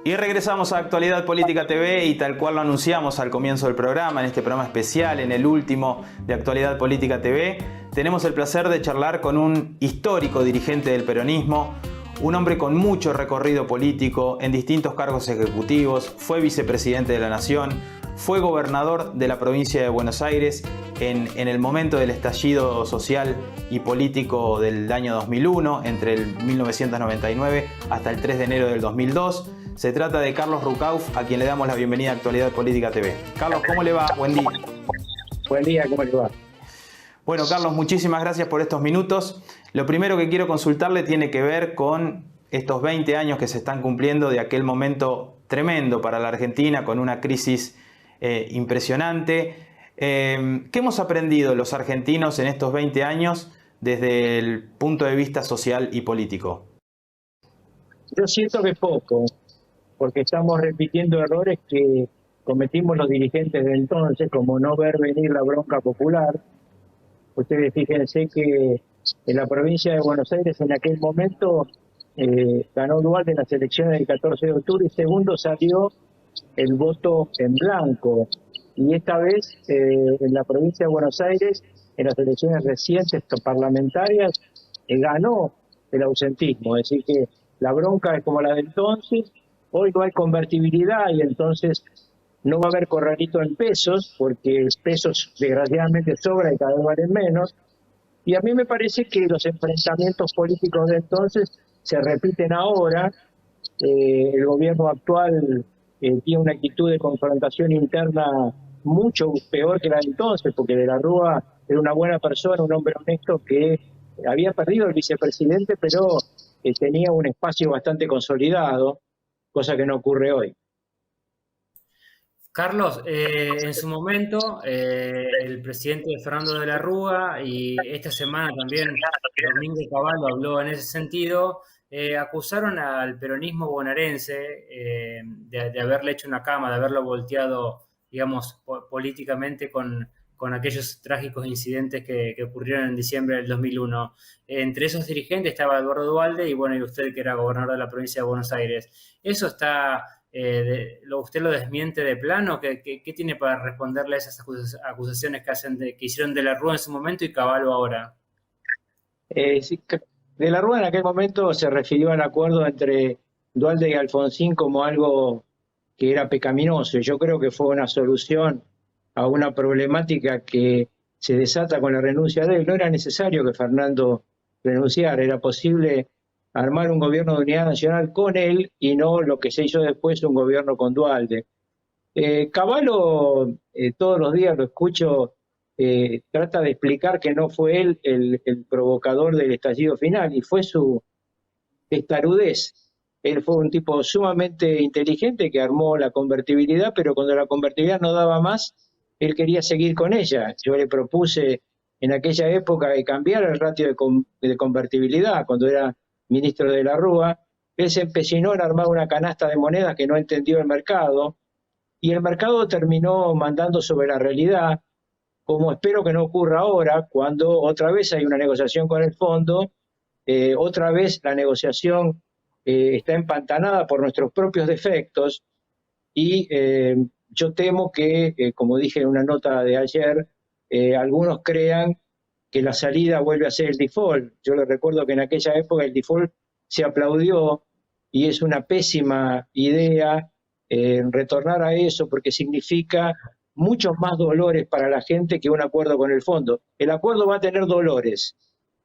Y regresamos a Actualidad Política TV y tal cual lo anunciamos al comienzo del programa, en este programa especial, en el último de Actualidad Política TV, tenemos el placer de charlar con un histórico dirigente del peronismo, un hombre con mucho recorrido político en distintos cargos ejecutivos, fue vicepresidente de la Nación, fue gobernador de la provincia de Buenos Aires en el momento del estallido social y político del año 2001, entre el 1999 hasta el 3 de enero del 2002. Se trata de Carlos Rucauf, a quien le damos la bienvenida a Actualidad Política TV. Carlos, ¿cómo le va? Buen día. Buen día, ¿cómo le va? Bueno, Carlos, muchísimas gracias por estos minutos. Lo primero que quiero consultarle tiene que ver con estos 20 años que se están cumpliendo de aquel momento tremendo para la Argentina, con una crisis impresionante. ¿Qué hemos aprendido los argentinos en estos 20 años desde el punto de vista social y político? Yo siento que poco, porque estamos repitiendo errores que cometimos los dirigentes de entonces, como no ver venir la bronca popular. Ustedes fíjense que en la provincia de Buenos Aires en aquel momento ganó Dualde en las elecciones del 14 de octubre y segundo salió el voto en blanco. Y esta vez en la provincia de Buenos Aires, en las elecciones recientes parlamentarias, ganó el ausentismo. Es decir que la bronca es como la de entonces. Hoy no hay convertibilidad y entonces no va a haber corralito en pesos, porque pesos desgraciadamente sobra y cada vez valen menos. Y a mí me parece que los enfrentamientos políticos de entonces se repiten ahora. El gobierno actual tiene una actitud de confrontación interna mucho peor que la de entonces, porque De la Rúa era una buena persona, un hombre honesto que había perdido el vicepresidente, pero tenía un espacio bastante consolidado, cosa que no ocurre hoy. Carlos, en su momento, el presidente Fernando de la Rúa y esta semana también Domingo Cavallo habló en ese sentido, acusaron al peronismo bonaerense de haberle hecho una cama, de haberlo volteado, digamos, políticamente con aquellos trágicos incidentes que ocurrieron en diciembre del 2001. Entre esos dirigentes estaba Eduardo Dualde y, bueno, y usted que era gobernador de la provincia de Buenos Aires. ¿Eso está... usted lo desmiente de plano? ¿Qué tiene para responderle a esas acusaciones que hicieron De la Rúa en su momento y Cavallo ahora? Sí, De la Rúa en aquel momento se refirió al acuerdo entre Dualde y Alfonsín como algo que era pecaminoso. Yo creo que fue una solución a una problemática que se desata con la renuncia de él. No era necesario que Fernando renunciara, era posible armar un gobierno de unidad nacional con él y no lo que se hizo después, un gobierno con Dualde. Cavallo, todos los días lo escucho, trata de explicar que no fue él el provocador del estallido final y fue su testarudez. Él fue un tipo sumamente inteligente que armó la convertibilidad, pero cuando la convertibilidad no daba más, él quería seguir con ella. Yo le propuse en aquella época de cambiar el ratio de convertibilidad cuando era ministro de la Rúa. Él se empecinó en armar una canasta de monedas que no entendió el mercado, y el mercado terminó mandando sobre la realidad, como espero que no ocurra ahora, cuando otra vez hay una negociación con el fondo, otra vez la negociación está empantanada por nuestros propios defectos, y yo temo que, como dije en una nota de ayer, algunos crean que la salida vuelve a ser el default. Yo les recuerdo que en aquella época el default se aplaudió y es una pésima idea retornar a eso, porque significa muchos más dolores para la gente que un acuerdo con el fondo. El acuerdo va a tener dolores,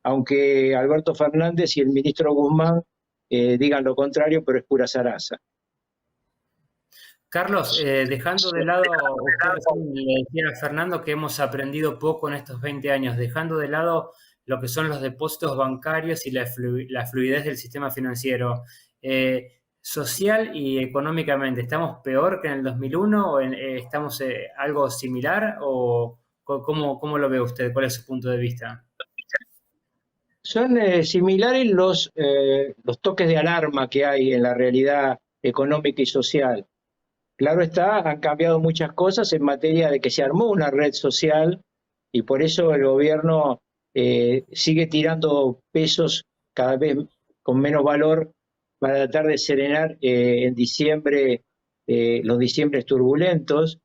aunque Alberto Fernández y el ministro Guzmán digan lo contrario, pero es pura zaraza. Carlos, dejando de lado, usted le decía a Fernando que hemos aprendido poco en estos 20 años, dejando de lado lo que son los depósitos bancarios y la fluidez del sistema financiero, social y económicamente, ¿estamos peor que en el 2001 o estamos algo similar o cómo lo ve usted? ¿Cuál es su punto de vista? Son similares los toques de alarma que hay en la realidad económica y social. Claro está, han cambiado muchas cosas en materia de que se armó una red social y por eso el gobierno sigue tirando pesos cada vez con menos valor para tratar de serenar en diciembre los diciembres turbulentos,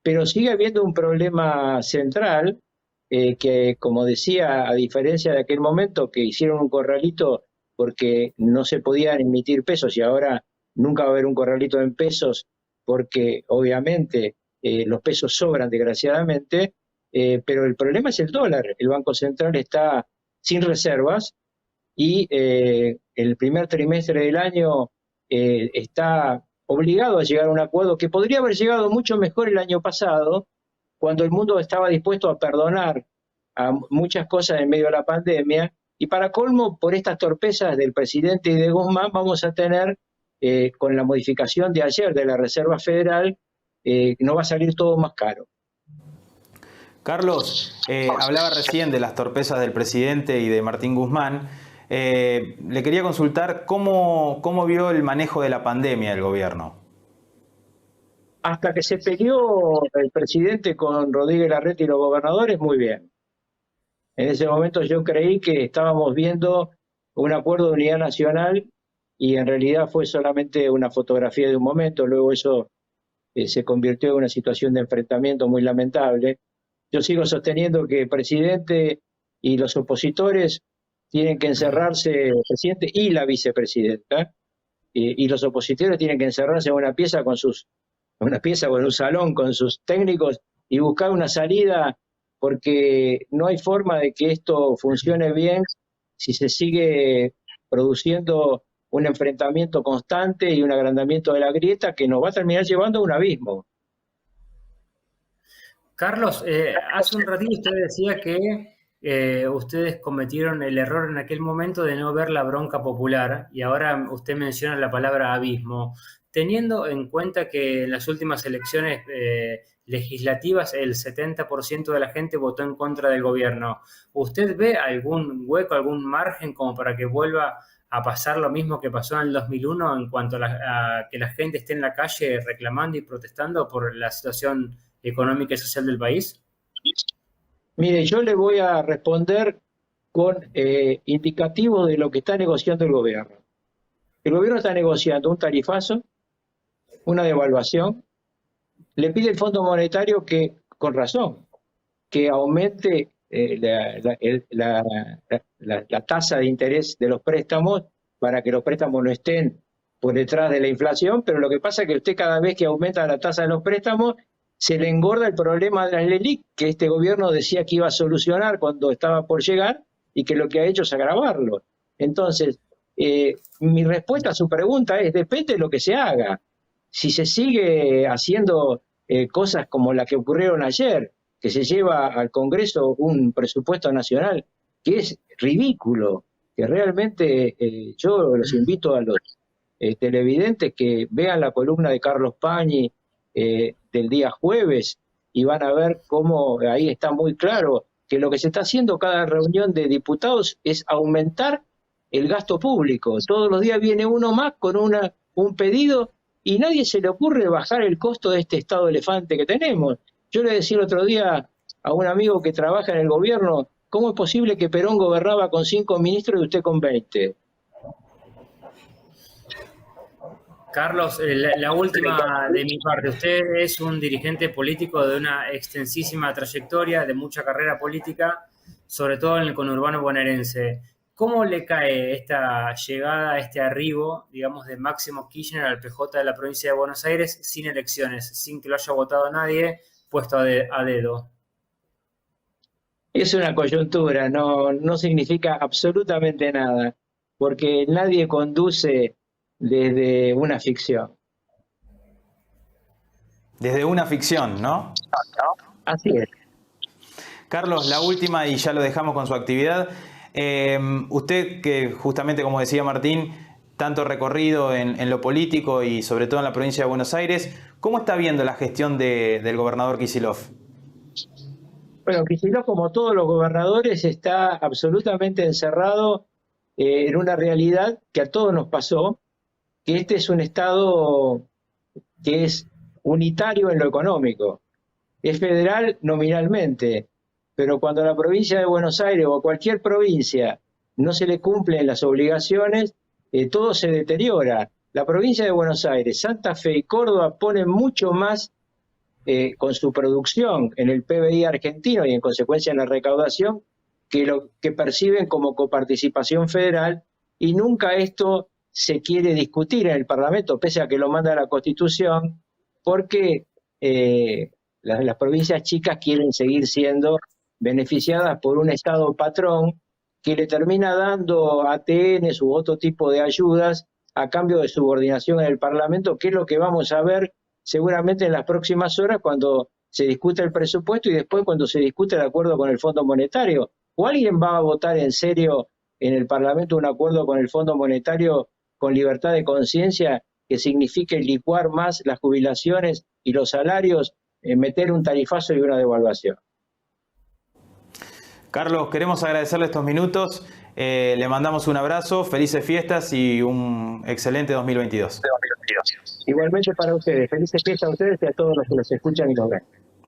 pero sigue habiendo un problema central que, como decía, a diferencia de aquel momento que hicieron un corralito porque no se podían emitir pesos y ahora nunca va a haber un corralito en pesos porque obviamente los pesos sobran desgraciadamente, pero el problema es el dólar. El Banco Central está sin reservas y el primer trimestre del año está obligado a llegar a un acuerdo que podría haber llegado mucho mejor el año pasado, cuando el mundo estaba dispuesto a perdonar a muchas cosas en medio de la pandemia, y para colmo, por estas torpezas del presidente y de Guzmán, vamos a tener, con la modificación de ayer de la Reserva Federal, no va a salir todo más caro. Carlos, hablaba recién de las torpezas del presidente y de Martín Guzmán. Le quería consultar cómo vio el manejo de la pandemia del gobierno. Hasta que se peleó el presidente con Rodríguez Larreta y los gobernadores, muy bien. En ese momento yo creí que estábamos viendo un acuerdo de unidad nacional y en realidad fue solamente una fotografía de un momento. Luego eso se convirtió en una situación de enfrentamiento muy lamentable. Yo sigo sosteniendo que el presidente y los opositores tienen que encerrarse, el presidente y la vicepresidenta, y los opositores tienen que encerrarse en una pieza o en un salón con sus técnicos y buscar una salida, porque no hay forma de que esto funcione bien si se sigue produciendo un enfrentamiento constante y un agrandamiento de la grieta que nos va a terminar llevando a un abismo. Carlos, hace un ratito usted decía que ustedes cometieron el error en aquel momento de no ver la bronca popular y ahora usted menciona la palabra abismo. Teniendo en cuenta que en las últimas elecciones legislativas el 70% de la gente votó en contra del gobierno, ¿usted ve algún hueco, algún margen como para que vuelva a pasar lo mismo que pasó en el 2001 en cuanto a que la gente esté en la calle reclamando y protestando por la situación económica y social del país? Mire, yo le voy a responder con indicativo de lo que está negociando el gobierno. El gobierno está negociando un tarifazo, una devaluación, le pide el Fondo Monetario que, con razón, que aumente la tasa de interés de los préstamos para que los préstamos no estén por detrás de la inflación, pero lo que pasa es que usted cada vez que aumenta la tasa de los préstamos se le engorda el problema de las LELIQ, que este gobierno decía que iba a solucionar cuando estaba por llegar y que lo que ha hecho es agravarlo. Entonces, mi respuesta a su pregunta es, depende de lo que se haga. Si se sigue haciendo cosas como la que ocurrieron ayer, que se lleva al Congreso un presupuesto nacional que es ridículo, que realmente yo los invito a los televidentes que vean la columna de Carlos Pañi del día jueves y van a ver cómo ahí está muy claro que lo que se está haciendo cada reunión de diputados es aumentar el gasto público. Todos los días viene uno más con un pedido y nadie se le ocurre bajar el costo de este estado elefante que tenemos. Yo le decía el otro día a un amigo que trabaja en el gobierno, ¿cómo es posible que Perón gobernaba con 5 ministros y usted con 20? Carlos, la última de mi parte. Usted es un dirigente político de una extensísima trayectoria, de mucha carrera política, sobre todo en el conurbano bonaerense. ¿Cómo le cae esta llegada, este arribo, digamos, de Máximo Kirchner al PJ de la provincia de Buenos Aires sin elecciones, sin que lo haya votado nadie, puesto a dedo? Es una coyuntura, no significa absolutamente nada, porque nadie conduce desde una ficción. Desde una ficción, ¿no? Así es. Carlos, la última y ya lo dejamos con su actividad. Usted que justamente, como decía Martín, tanto recorrido en lo político y sobre todo en la provincia de Buenos Aires, ¿cómo está viendo la gestión del gobernador Kicillof? Bueno, Kicillof, como todos los gobernadores, está absolutamente encerrado en una realidad que a todos nos pasó, que este es un estado que es unitario en lo económico, es federal nominalmente, pero cuando a la provincia de Buenos Aires o a cualquier provincia no se le cumplen las obligaciones, todo se deteriora. La provincia de Buenos Aires, Santa Fe y Córdoba ponen mucho más con su producción en el PBI argentino y en consecuencia en la recaudación que lo que perciben como coparticipación federal, y nunca esto se quiere discutir en el Parlamento, pese a que lo manda la Constitución, porque las provincias chicas quieren seguir siendo beneficiadas por un Estado patrón que le termina dando ATNs u otro tipo de ayudas a cambio de subordinación en el Parlamento, que es lo que vamos a ver seguramente en las próximas horas cuando se discute el presupuesto y después cuando se discute el acuerdo con el Fondo Monetario. ¿O alguien va a votar en serio en el Parlamento un acuerdo con el Fondo Monetario con libertad de conciencia que signifique licuar más las jubilaciones y los salarios, meter un tarifazo y una devaluación? Carlos, queremos agradecerle estos minutos, le mandamos un abrazo, felices fiestas y un excelente 2022. Igualmente para ustedes, felices fiestas a ustedes y a todos los que los escuchan y los ven.